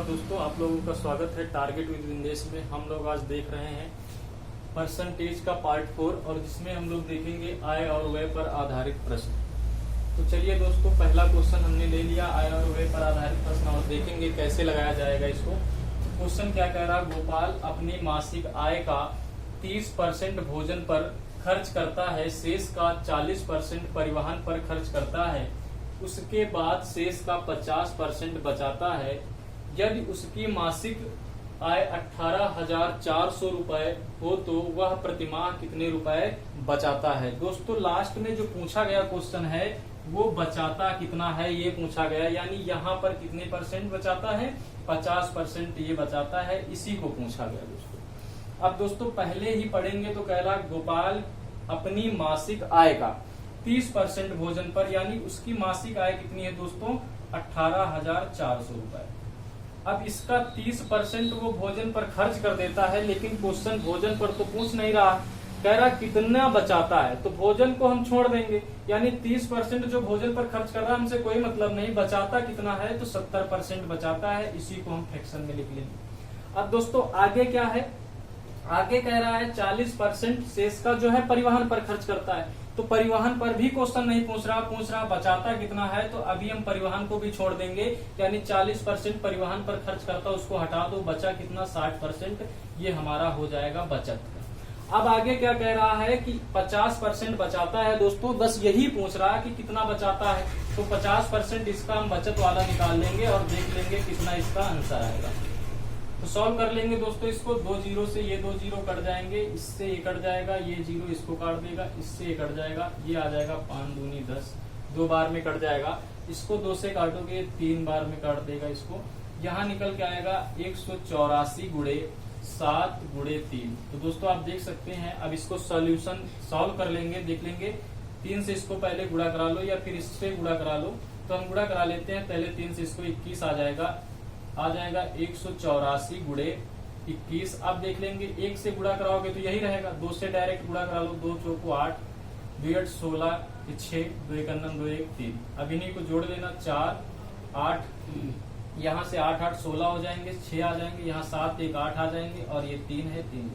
दोस्तों, आप लोगों का स्वागत है टारगेट विद विंदेश में। हम लोग आज देख रहे हैं परसेंटेज का पार्ट 4 और जिसमें हम लोग देखेंगे आय और व्यय पर आधारित प्रश्न। तो चलिए दोस्तों, पहला क्वेश्चन हमने ले लिया आय और व्यय पर आधारित प्रश्न और देखेंगे कैसे लगाया जाएगा इसको। तो क्वेश्चन क्या कह रहा, गोपाल अपनी मासिक आय का 30% भोजन पर खर्च करता है, शेष का 40% परिवहन पर खर्च करता है, उसके बाद शेष का 50% बचाता है। यदि उसकी मासिक आय 18,400 रुपए हो तो वह प्रतिमाह कितने रुपए बचाता है। दोस्तों, लास्ट में जो पूछा गया क्वेश्चन है वो बचाता कितना है ये पूछा गया, यानी यहाँ पर कितने परसेंट बचाता है, 50% ये बचाता है, इसी को पूछा गया दोस्तों। अब दोस्तों पहले ही पढ़ेंगे तो कह रहा गोपाल अपनी मासिक आय का 30% भोजन पर, यानी उसकी मासिक आय कितनी है दोस्तों, 18,400 रुपए। अब इसका 30% वो भोजन पर खर्च कर देता है, लेकिन क्वेश्चन भोजन पर तो पूछ नहीं रहा, कह रहा कितना बचाता है। तो भोजन को हम छोड़ देंगे, यानी 30% जो भोजन पर खर्च कर रहा है हमसे कोई मतलब नहीं, बचाता कितना है तो 70% बचाता है, इसी को हम फ्रैक्शन में लिख लेंगे। अब दोस्तों आगे क्या है, आगे कह रहा है 40% शेष का जो है परिवहन पर खर्च करता है। तो परिवहन पर भी क्वेश्चन नहीं पूछ रहा बचाता कितना है, तो अभी हम परिवहन को भी छोड़ देंगे, यानी 40% परिवहन पर खर्च करता है उसको हटा दो, बचा कितना 60%, ये हमारा हो जाएगा बचत। अब आगे क्या कह रहा है कि 50% बचाता है दोस्तों, बस यही पूछ रहा है कि कितना बचाता है। तो 50% इसका हम बचत वाला निकाल लेंगे और देख लेंगे कितना इसका आंसर आएगा। तो सॉल्व कर लेंगे दोस्तों इसको, 2 जीरो से ये 2 जीरो कट जाएंगे, इससे ये कट जाएगा, ये जीरो इसको काट देगा, इससे ये कट जाएगा, ये आ जाएगा 5 दूनी 10, 2 बार में कट जाएगा। इसको 2 से काटोगे 3 बार में काट देगा इसको, यहाँ निकल के आएगा 184 गुणे 7 गुणे 3। तो दोस्तों आप देख सकते हैं, अब इसको सोल्यूशन सॉल्व कर लेंगे, देख लेंगे 3 से इसको पहले गुणा करा लो या फिर इससे गुणा करा लो। तो हम गुणा करा लेते हैं, पहले 3 से इसको 21 आ जाएगा 184 गुणे 21। अब देख लेंगे 1 से गुणा कराओगे तो यही रहेगा, 2 से डायरेक्ट गुणा करा लो, 2 चौको 8, 2 8 16, 6, 2 1 2 1 3। अब इन्हीं को जोड़ लेना, 4 8, यहाँ से 8 8 16 हो जाएंगे, 6 आ जाएंगे, यहाँ 7 1 8 आ जाएंगे और ये 3 है 3,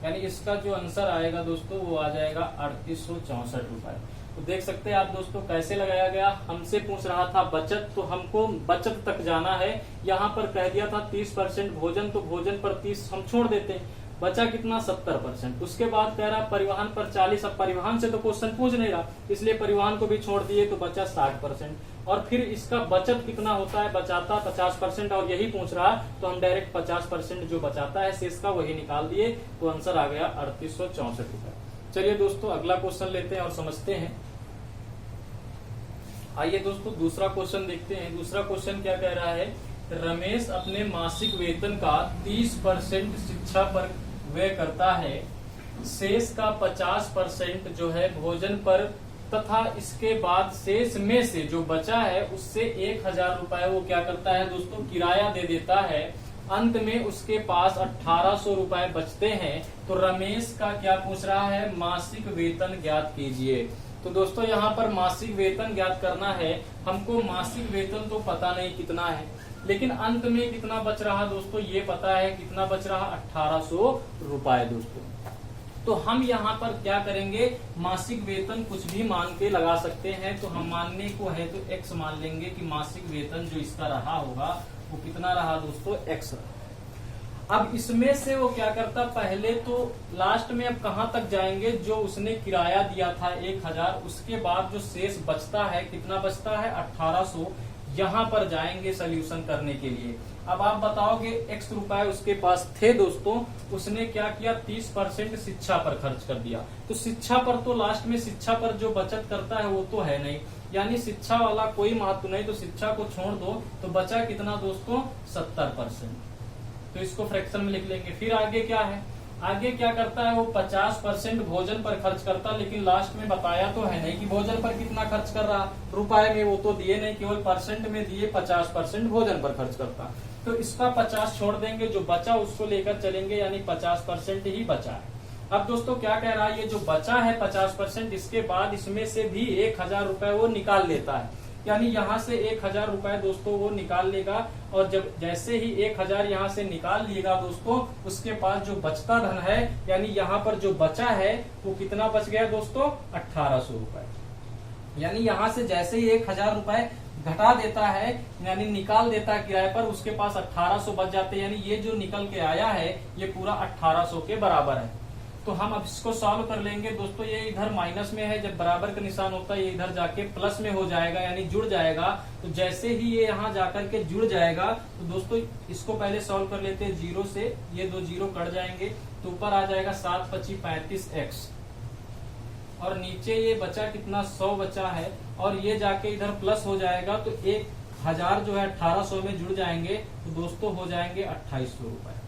यानी इसका जो आंसर आएगा दोस्तों वो आ जाएगा 3864 रुपए। तो देख सकते हैं आप दोस्तों कैसे लगाया गया, हमसे पूछ रहा था बचत, तो हमको बचत तक जाना है। यहाँ पर कह दिया था 30% भोजन, तो भोजन पर 30 हम छोड़ देते हैं, बचा कितना 70%। उसके बाद कह रहा परिवहन पर 40, अब परिवहन से तो क्वेश्चन पूछ नहीं रहा, इसलिए परिवहन को भी छोड़ दिए तो बचा 60%। और फिर इसका बचत कितना होता है, बचाता 50%, और यही पूछ रहा तो हम डायरेक्ट 50% जो बचाता है शेष का वही निकाल दिए, तो आंसर आ गया 3864 रुपए। चलिए दोस्तों अगला क्वेश्चन लेते हैं और समझते हैं। आइए दोस्तों दूसरा क्वेश्चन देखते हैं। दूसरा क्वेश्चन क्या कह रहा है, रमेश अपने मासिक वेतन का 30% शिक्षा पर व्यय करता है, शेष का 50% जो है भोजन पर, तथा इसके बाद शेष में से जो बचा है उससे 1000 रुपए वो क्या करता है दोस्तों, किराया दे देता है। अंत में उसके पास 1800 रुपए बचते हैं। तो रमेश का क्या पूछ रहा है, मासिक वेतन ज्ञात कीजिए। तो दोस्तों यहाँ पर मासिक वेतन ज्ञात करना है हमको। मासिक वेतन तो पता नहीं कितना है, लेकिन अंत में कितना बच रहा दोस्तों ये पता है, कितना बच रहा 1800 रुपए दोस्तों। तो हम यहाँ पर क्या करेंगे, मासिक वेतन कुछ भी मान के लगा सकते हैं। तो हम मानने को है तो x मान लेंगे कि मासिक वेतन जो इसका रहा होगा वो कितना रहा दोस्तों, x रहा। अब इसमें से वो क्या करता, पहले तो लास्ट में अब कहां तक जाएंगे, जो उसने किराया दिया था 1000, उसके बाद जो शेष बचता है, कितना बचता है 1800, यहाँ पर जाएंगे सोल्यूशन करने के लिए। अब आप बताओगे x रुपए उसके पास थे दोस्तों, उसने क्या किया 30% शिक्षा पर खर्च कर दिया। तो शिक्षा पर तो लास्ट में शिक्षा पर जो बचत करता है वो तो है नहीं, यानी शिक्षा वाला कोई महत्व नहीं, तो शिक्षा को छोड़ दो। तो बचा कितना दोस्तों 70%, तो इसको फ्रैक्शन में लिख लेंगे। फिर आगे क्या है, आगे क्या करता है वो 50% भोजन पर खर्च करता, लेकिन लास्ट में बताया तो है नहीं कि भोजन पर कितना खर्च कर रहा, रुपए में वो तो दिए नहीं, केवल परसेंट में दिए, 50% भोजन पर खर्च करता। तो इसका 50 छोड़ देंगे, जो बचा उसको लेकर चलेंगे, यानी 50% ही बचा है। अब दोस्तों क्या कह रहा है, ये जो बचा है 50%, इसके बाद इसमें से भी 1000 रुपए वो निकाल लेता है। यानी यहाँ से 1000 रुपए दोस्तों वो निकाल लेगा। और जब जैसे ही 1000 यहाँ से निकाल लिएगा दोस्तों, उसके पास जो बचता धन है यानी यहाँ पर जो बचा है वो कितना बच गया दोस्तों, 1800 रुपए। यानी यहाँ से जैसे ही 1000 रुपए घटा देता है यानी निकाल देता है किराए पर, उसके पास 1800 बच जाते हैं। यानी ये जो निकल के आया है ये पूरा 1800 के बराबर है। तो हम अब इसको सॉल्व कर लेंगे दोस्तों। ये इधर माइनस में है, जब बराबर का निशान होता है ये इधर जाके प्लस में हो जाएगा यानी जुड़ जाएगा। तो जैसे ही ये यहाँ जाकर के जुड़ जाएगा तो दोस्तों इसको पहले सॉल्व कर लेते हैं। 0 से ये 2 0 कट जाएंगे तो ऊपर आ जाएगा 7 25 35x, और नीचे ये बचा कितना, 100 बचा है, और ये जाके इधर प्लस हो जाएगा तो 1000 जो है 1800 में जुड़ जाएंगे तो दोस्तों हो जाएंगे 2800 रुपए।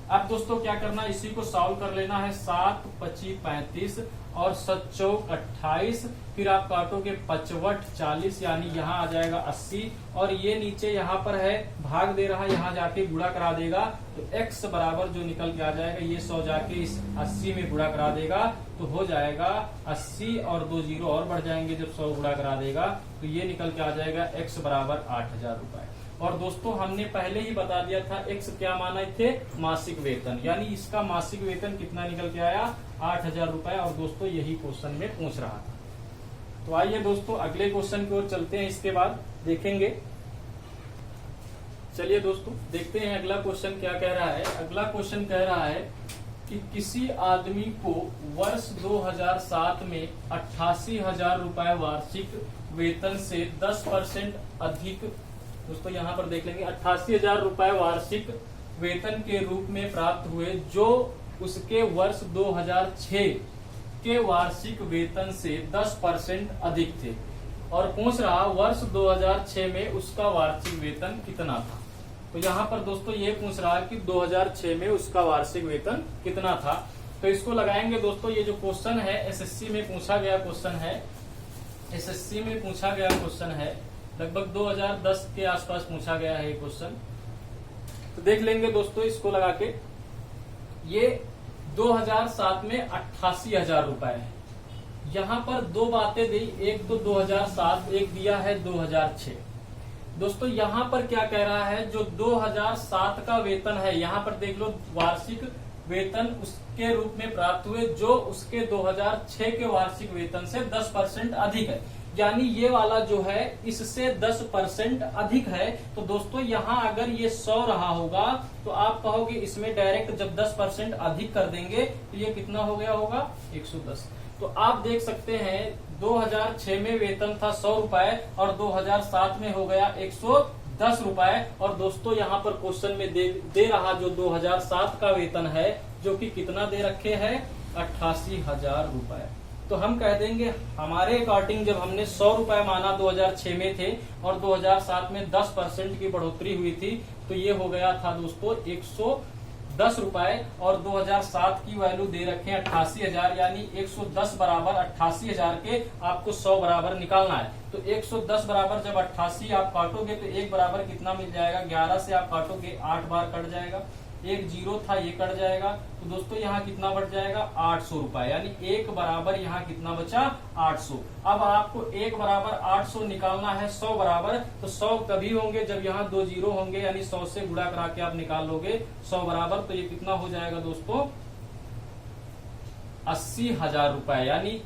अब दोस्तों क्या करना है, इसी को सॉल्व कर लेना है। 7 25 35 और 7 चौक 28, फिर आप काटोगे 55 40 यानी यहाँ आ जाएगा 80, और ये नीचे यहाँ पर है भाग दे रहा, यहाँ जाके गुणा करा देगा तो x बराबर जो निकल के आ जाएगा, ये 100 जाके इस 80 में गुणा करा देगा तो हो जाएगा 80, और 2 0 और बढ़ जाएंगे जब 100 गुणा करा देगा तो ये निकल के आ जाएगा x बराबर 8000 रुपए। और दोस्तों हमने पहले ही बता दिया था x क्या माना थे, मासिक वेतन, यानी इसका मासिक वेतन कितना निकल के आया, 8000 रुपए। और दोस्तों यही क्वेश्चन में पूछ रहा था। तो आइए दोस्तों अगले क्वेश्चन की ओर चलते हैं, इसके बाद देखेंगे। चलिए दोस्तों देखते हैं अगला क्वेश्चन क्या कह रहा है। अगला क्वेश्चन कह रहा है कि किसी आदमी को वर्ष 2007 में 88,000 रुपए वार्षिक वेतन से 10% अधिक, दोस्तों यहाँ पर देख लेंगे 88,000 रुपए वार्षिक वेतन के रूप में प्राप्त हुए, जो उसके वर्ष 2006 के वार्षिक वेतन से 10% अधिक थे। और पूछ रहा वर्ष 2006 में उसका वार्षिक वेतन कितना था। तो यहाँ पर दोस्तों ये पूछ रहा है कि 2006 में उसका वार्षिक वेतन कितना था। तो इसको लगाएंगे दोस्तों। ये जो क्वेश्चन है एसएससी में पूछा गया क्वेश्चन है, एसएससी में पूछा गया क्वेश्चन है, लगभग 2010 के आसपास पूछा गया है ये क्वेश्चन। तो देख लेंगे दोस्तों इसको लगा के। ये 2007 में 88,000 रुपए है। यहाँ पर दो बातें दी, एक तो 2007, एक दिया है 2006। दोस्तों यहाँ पर क्या कह रहा है, जो 2007 का वेतन है, यहाँ पर देख लो वार्षिक वेतन उसके रूप में प्राप्त हुए जो उसके 2006 के वार्षिक वेतन से 10% अधिक है। यानी ये वाला जो है इससे 10% अधिक है। तो दोस्तों यहाँ अगर ये 100 रहा होगा तो आप कहोगे इसमें डायरेक्ट जब 10% अधिक कर देंगे तो ये कितना हो गया होगा, 110। तो आप देख सकते हैं 2006 में वेतन था 100 रुपए और 2007 में हो गया 110 रुपए। और दोस्तों यहाँ पर क्वेश्चन में दे रहा जो 2007 का वेतन है जो कि कितना दे रखे है, 88,000 रुपए। तो हम कह देंगे हमारे अकॉर्डिंग जब हमने 100 रुपए माना 2006 में थे और 2007 में 10% की बढ़ोतरी हुई थी तो ये हो गया था दोस्तों 110 रुपए। और 2007 की वैल्यू दे रखे हैं 88,000, यानी 110 बराबर 88,000 के आपको 100 बराबर निकालना है। तो 110 बराबर जब 88 आप काटोगे तो एक बराबर कितना मिल जाएगा, 11 से आप काटोगे 8 बार कट जाएगा, एक 0 था ये कट जाएगा। तो दोस्तों यहाँ कितना बढ़ जाएगा, 800 रुपए, यानी एक बराबर यहाँ कितना बचा, 800। अब आपको एक बराबर 800 निकालना है 100 बराबर। तो 100 कभी होंगे जब यहाँ 2 0 होंगे, यानी 100 से गुणा करा के आप निकाल लोगे 100 बराबर। तो ये कितना हो जाएगा दोस्तों, 80,000 रुपए। यानी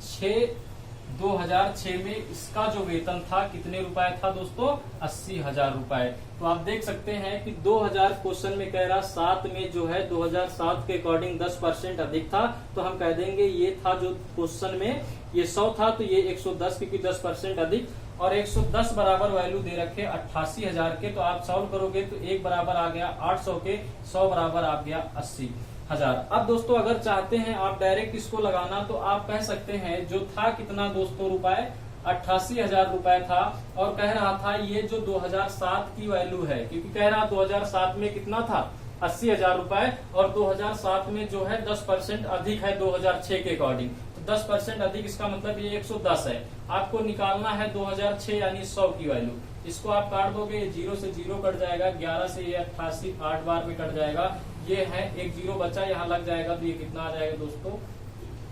2006 में इसका जो वेतन था कितने रुपए था दोस्तों, 80,000 रुपए। तो आप देख सकते हैं कि 2000 क्वेश्चन में कह रहा 7 में जो है 2007 के अकॉर्डिंग 10% अधिक था। तो हम कह देंगे ये था जो क्वेश्चन में ये 100 था तो ये 110 क्योंकि 10% अधिक। और 110 बराबर वैल्यू दे रखे 88,000 के। तो आप सॉल्व करोगे तो एक बराबर आ गया 800 के, 100 बराबर आ गया 80,000। अब दोस्तों अगर चाहते हैं आप डायरेक्ट इसको लगाना तो आप कह सकते हैं जो था कितना दोस्तों रुपए, 88,000 रुपए था। और कह रहा था ये जो 2007 की वैल्यू है, क्योंकि कह रहा 2007 में कितना था, 80,000 रुपए, और 2007 में जो है 10% अधिक है 2006 के अकॉर्डिंग। तो 10% अधिक इसका मतलब ये 110 है। आपको निकालना है 2006 यानी 100 की वैल्यू। इसको आप काट दोगे, 0 से 0 कट जाएगा, 11 से ये 88 8 बार में कट जाएगा। ये है एक 0 बचा यहाँ लग जाएगा तो ये कितना आ जाएगा दोस्तों,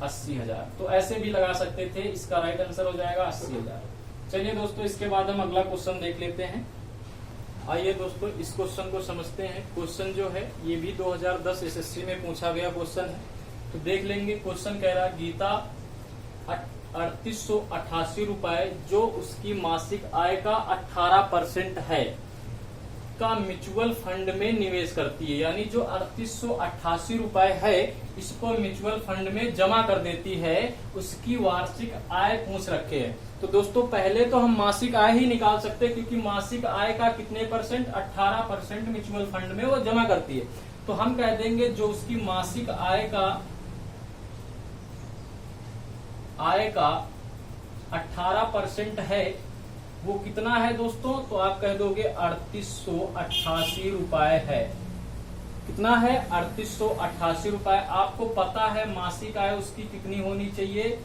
80,000। तो ऐसे भी लगा सकते थे, इसका राइट आंसर हो जाएगा 80,000। चलिए दोस्तों, इसके बाद हम अगला क्वेश्चन देख लेते हैं। आइए दोस्तों, इस क्वेश्चन को समझते हैं। क्वेश्चन जो है ये भी 2010 एसएससी में पूछा गया क्वेश्चन है। तो देख लेंगे। क्वेश्चन कह रहा है गीता 3888 रुपए जो उसकी मासिक आय का 18% है का म्यूचुअल फंड में निवेश करती है। यानी जो 3888 रुपए है इसको म्यूचुअल फंड में जमा कर देती है, उसकी वार्षिक आय पूछ रखे है। तो दोस्तों पहले तो हम मासिक आय ही निकाल सकते हैं, क्योंकि मासिक आय का कितने परसेंट, 18% म्यूचुअल फंड में वो जमा करती है। तो हम कह देंगे जो उसकी मासिक आय का 18% है वो कितना है दोस्तों, तो आप कह दोगे 3888 रुपए है। कितना है, 3888 रुपए। आपको पता है मासिक आय उसकी कितनी होनी चाहिए,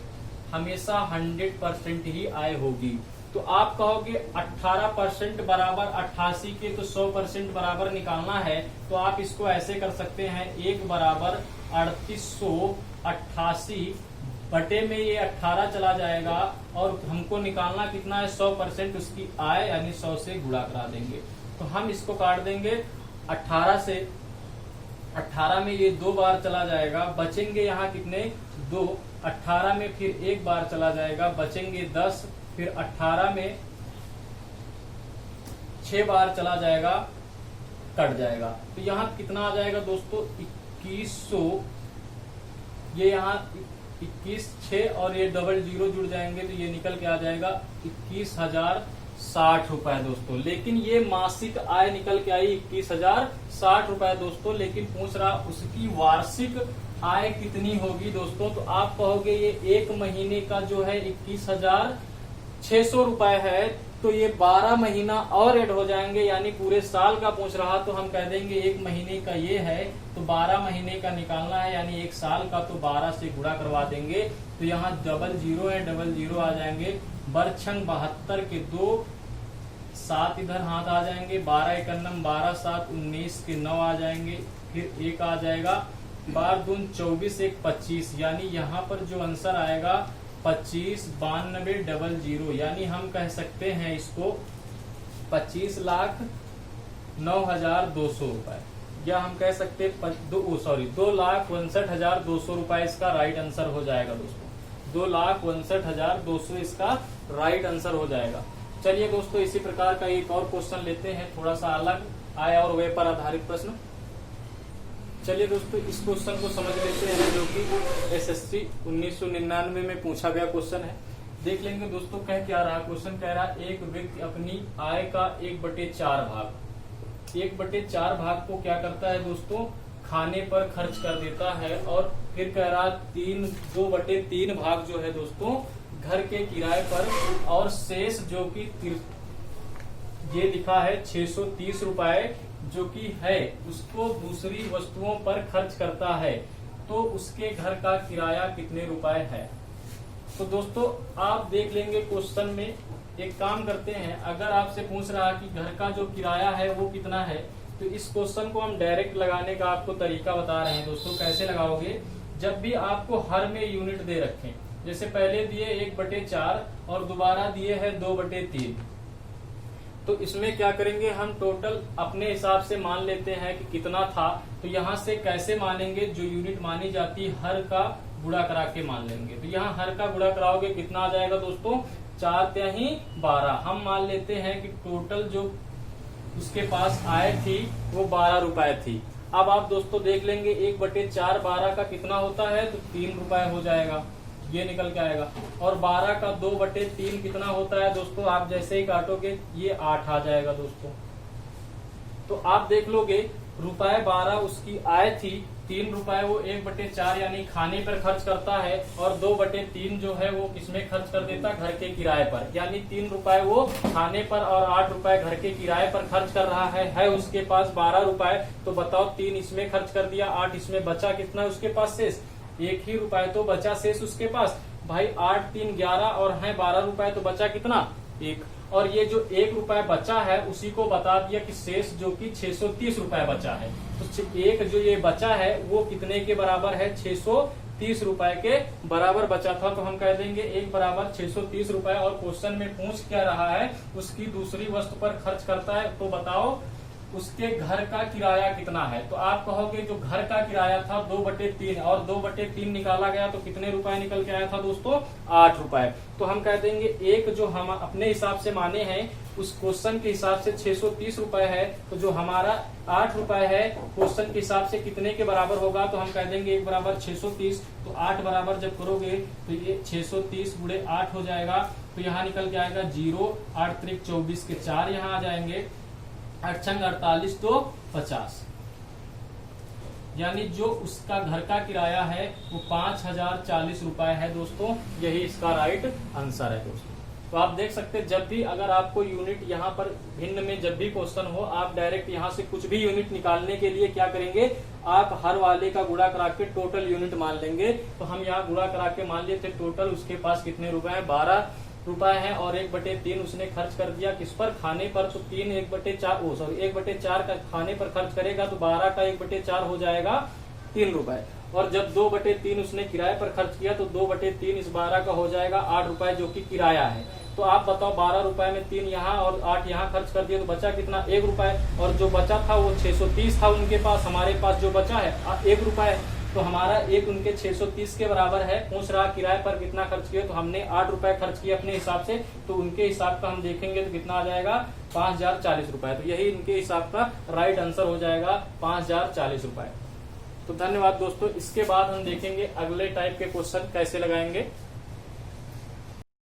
हमेशा 100% ही आय होगी। तो आप कहोगे 18% बराबर 88 के, तो 100% बराबर निकालना है। तो आप इसको ऐसे कर सकते हैं, 1 बराबर 3888 बटे में ये 18 चला जाएगा, और हमको निकालना कितना है, 100% उसकी आय, यानी 100 से गुणा करा देंगे। तो हम इसको काट देंगे 18 से। 18 में ये 2 बार चला जाएगा, बचेंगे यहाँ कितने, 2। 18 में फिर 1 बार चला जाएगा, बचेंगे 10। फिर 18 में 6 बार चला जाएगा, कट जाएगा। तो यहाँ कितना आ जाएगा दोस्तों, 2100। ये यहाँ 21 6 और ये डबल 0 जुड़ जाएंगे, तो ये निकल के आ जाएगा 21,060 रुपए दोस्तों। लेकिन ये मासिक आय निकल के आई 21,060 रुपए दोस्तों। लेकिन पूछ रहा उसकी वार्षिक आय कितनी होगी दोस्तों। तो आप कहोगे ये 1 महीने का जो है 21,600 रुपए है, तो ये 12 महीना और ऐड हो जाएंगे, यानी पूरे साल का पूछ रहा। तो हम कह देंगे 1 महीने का ये है, तो 12 महीने का निकालना है, यानी 1 साल का, तो 12 से गुणा करवा देंगे। तो यहाँ डबल 0 है, डबल 0 आ जाएंगे। बरछंग 72 के 2, 7 इधर हाथ आ जाएंगे, 12 एकन्नम 12 7 19 के 9 आ जाएंगे, फिर 1 आ जाएगा, 12 दून 24 1 25, यानी यहाँ पर जो आंसर आएगा 25,92,00, यानी हम कह सकते हैं इसको 25,09,200 रुपए, या हम कह सकते 2,62,200 रुपए इसका राइट आंसर हो जाएगा दोस्तों। 2,62,200 इसका राइट आंसर हो जाएगा। चलिए दोस्तों, इसी प्रकार का एक और क्वेश्चन लेते हैं, थोड़ा सा अलग, आय और व्यय पर आधारित प्रश्न। चलिए दोस्तों, इस क्वेश्चन को समझ लेते हैं, जो कि एसएससी 1999 में पूछा गया क्वेश्चन है। देख लेंगे दोस्तों, कह क्या रहा क्वेश्चन, कह रहा एक व्यक्ति अपनी आय का 1/4 भाग, 1/4 भाग को क्या करता है दोस्तों, खाने पर खर्च कर देता है। और फिर कह रहा 2/3 भाग जो है दोस्तों घर के किराए पर, और शेष जो कि ये लिखा है 630 रुपए जो कि है उसको दूसरी वस्तुओं पर खर्च करता है। तो उसके घर का किराया कितने रुपए है। तो दोस्तों आप देख लेंगे क्वेश्चन में, एक काम करते हैं, अगर आपसे पूछ रहा कि घर का जो किराया है वो कितना है, तो इस क्वेश्चन को हम डायरेक्ट लगाने का आपको तरीका बता रहे हैं दोस्तों। कैसे लगाओगे, जब भी आपको हर में यूनिट दे रखें, जैसे पहले दिए 1/4 और दोबारा दिए है 2/3, तो इसमें क्या करेंगे, हम टोटल अपने हिसाब से मान लेते हैं कि कितना था। तो यहाँ से कैसे मानेंगे, जो यूनिट मानी जाती हर का गुणा करा के मान लेंगे। तो यहाँ हर का गुणा कराओगे कितना आ जाएगा दोस्तों, 4 तिहाई 12। हम मान लेते हैं कि टोटल जो उसके पास आय थी वो 12 रुपए थी। अब आप दोस्तों देख लेंगे 1/4 12 का कितना होता है, तो 3 रुपए हो जाएगा, ये निकल के आएगा। और 12 का 2/3 कितना होता है दोस्तों, आप जैसे ही काटोगे ये 8 आ जाएगा दोस्तों। तो आप देख लोगे रुपए 12 उसकी आय थी, 3 रुपए वो 1/4 यानी खाने पर खर्च करता है, और 2/3 जो है वो किसमें खर्च कर देता, घर के किराए पर। यानी 3 रुपए वो खाने पर और 8 रुपए घर के किराए पर खर्च कर रहा है उसके पास 12 रुपए। तो बताओ 3 इसमें खर्च कर दिया, 8 इसमें, बचा कितना उसके पास शेष, 1 ही रुपए तो बचा शेष उसके पास। भाई 8 3 11 और है 12 रुपए, तो बचा कितना, 1। और ये जो 1 रुपए बचा है उसी को बता दिया कि शेष जो कि 630 रुपए बचा है। तो 1 जो ये बचा है वो कितने के बराबर है, 630 रुपए के बराबर बचा था। तो हम कह देंगे 1 बराबर 630 रुपए। और क्वेश्चन में पूछ क्या रहा है, उसकी दूसरी वस्तु पर खर्च करता है, तो बताओ उसके घर का किराया कितना है। तो आप कहोगे जो घर का किराया था 2/3 और 2/3 निकाला गया तो कितने रुपए निकल के आया था दोस्तों, 8 रुपए। तो हम कह देंगे एक जो हम अपने हिसाब से माने हैं उस क्वेश्चन के हिसाब से 630 रुपए है, तो जो हमारा 8 रुपए है क्वेश्चन के हिसाब से कितने के बराबर होगा। तो हम कह देंगे 1 बराबर 630। तो 8 बराबर जब करोगे तो ये 630 गुणे 8 हो जाएगा। तो यहाँ निकल के आएगा 0, 8 त्रिक 24 के 4 यहाँ आ जाएंगे, 8 छंग 48 तो 50। यानी जो उसका घर का किराया है वो 5040 रुपए है दोस्तों। यही इसका राइट आंसर है दोस्तों। तो आप देख सकते हैं जब भी अगर आपको यूनिट यहाँ पर भिन्न में जब भी क्वेश्चन हो, आप डायरेक्ट यहाँ से कुछ भी यूनिट निकालने के लिए क्या करेंगे, आप हर वाले का गुणा करा के टोटल यूनिट मान लेंगे। तो हम यहाँ गुणा करा के मान लिए थे टोटल उसके पास कितने रुपए हैं, 12 रुपए है। और 1/3 उसने खर्च कर दिया किस पर, खाने पर। तो 3 1/4 का खाने पर खर्च करेगा तो 12 का 1/4 हो जाएगा 3 रुपए। और जब 2/3 उसने किराए पर खर्च किया तो 2/3 इस 12 का हो जाएगा 8 रुपए, जो कि किराया है। तो आप बताओ 12 रुपए में 3 यहाँ और 8 यहाँ खर्च कर दिया तो बचा कितना, 1 रुपए। और जो बचा था वो 630 था उनके पास, हमारे पास जो बचा है 1 रुपए। तो हमारा एक उनके 630 के बराबर है। पूछ रहा किराए पर कितना खर्च किया, तो हमने 8 रुपए खर्च किया अपने हिसाब से। तो उनके हिसाब का हम देखेंगे तो कितना आ जाएगा, 5040 रुपए। तो यही इनके हिसाब का राइट आंसर हो जाएगा 5040 रुपए। तो धन्यवाद दोस्तों। इसके बाद हम देखेंगे अगले टाइप के क्वेश्चन कैसे लगाएंगे।